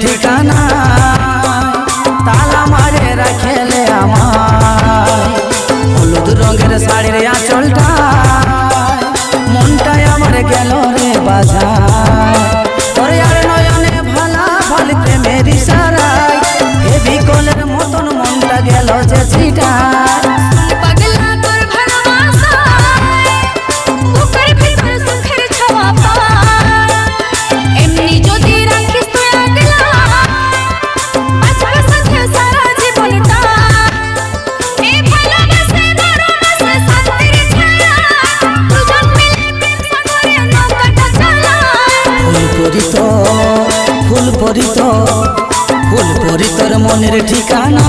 ঠিকানা তালা মারে রাখেলে আমায় হলুদ রঙের শাড়ির আঁচলটা মনটাই আমার গেল রে বাজায় তোরে আর নয়নে ভালা ভাল প্রেমের ইশারায় হেভি কলের মতন মনটা গেল যে ছিটায় ফুল পরি তোর মনের ঠিকানা।